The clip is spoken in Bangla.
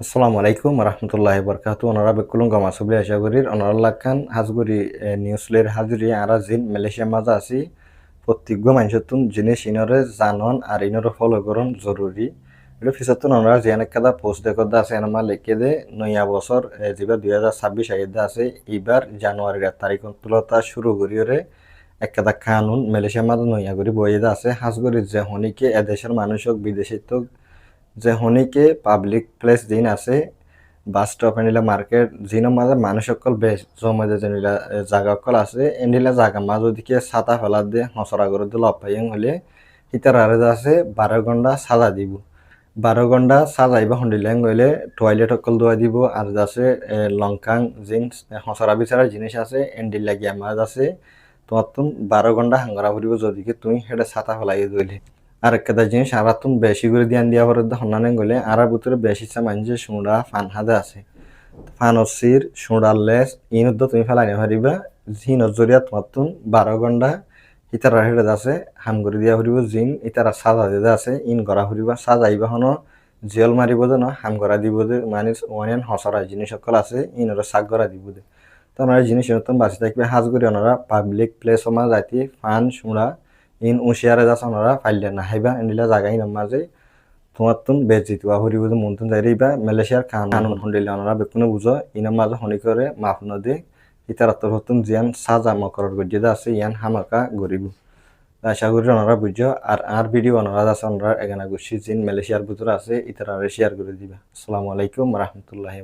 আসসালামু আলাইকুম রহমতুল্লাহ বরকাতু ওনারা বেকুলুম গমাসুবলি আশা করি অনারাল্লাহ খান হাজগুড়ি নিউজলের হাজুরি আরা জিন মালয়েশিয়া মাঝে আছি প্রত্যেক মানুষতুন জিনিস ইনরে জানন আর ইনরে ফলো করন জরুরি এটা ফিসাতুন ওনারা জিয়ান কাদা পোস্ট দেখদা আছে এনামা লিখে দে নয়া বছর যেবার 2026 আইদা আছে এবার জানুয়ারির 1 তারিখ তুলতা শুরু করিওরে একটা কানুন মালয়েশিয়া মাঝে নয়া করি বইদা আছে হাজগুড়ি যে হনিকে এদেশের মানুষক বিদেশে তো যে হনিকে পাবলিক প্লেস দিন আছে বাস স্টপ এনিলা মার্কেট জিনের মাঝে মানুষ সকল বেশ জমা যে যেনিলা জায়গা সকল আছে এনিলা জায়গা মাঝ ওদিকে ছাতা ফেলা দিয়ে হসরা করে দিয়ে লপাইং হলে ইতার আরে আছে 12 ঘন্টা সাজা দিব 12 ঘন্টা সাজাইবা হন্ডিলেং গইলে টয়লেট সকল ধোয়া দিব আর আছে লংকাং জিন্স হসরা বিচারার জিনিস আছে এন্ডিল লাগিয়া মাছ আছে তোমার তুমি 12 ঘন্টা হাঙ্গারা ফুরিব যদিকে তুমি সেটা ছাতা ফেলাই দইলে আর একটা জিনিস আর তুমি বেশি করে ধ্যান দিয়া পরে হন্নানে গেলে আর ভিতরে বেশি মানছে সুড়া ফান হাদে আছে ফান অসির সুড়ার লেস ইনত তুমি ফেলাই পারিবা জিন জরিয়া তোমার তুমি 12 ঘন্টা ইতার হেডে আছে হাম করে দিয়া ফুরিব জিন ইতার সাজা দিয়ে আছে ইন করা ফুরিবা সাজাইবা হন জেল মারিব যে হাম করা দিব যে মানে ওয়ান হসরা জিনিস সকল আছে ইনরে সাগ করা দিব যে তো ওনারা জিনিস নতুন বাঁচি থাকবে হাজ করে ওনারা পাবলিক প্লেস মা যাইতে ফান সুড়া ইন উশিয়ারে যাস ওনারা ফাইলে না হাইবা এন্ডিলা জায়গায় মাঝে তোমার তুন বেজিত ওয়া হরিব মন তুন যাইবা মালয়েশিয়ার কানুন হন্ডিলে ওনারা বেকুনে বুঝো ইনার মাঝে হনি করে মাফ নদে ইতার হতুন জিয়ান সাজা মকরর গজ্জিদা আছে ইয়ান হামাকা গরিব আশা করি ওনারা বুঝো আর ভিডিও ওনারা আছে ওনারা এখানে গুছি জিন মালয়েশিয়ার ভিতরে আছে ইতারা শেয়ার করে দিবা আসসালামু আলাইকুম রহমতুল্লাহি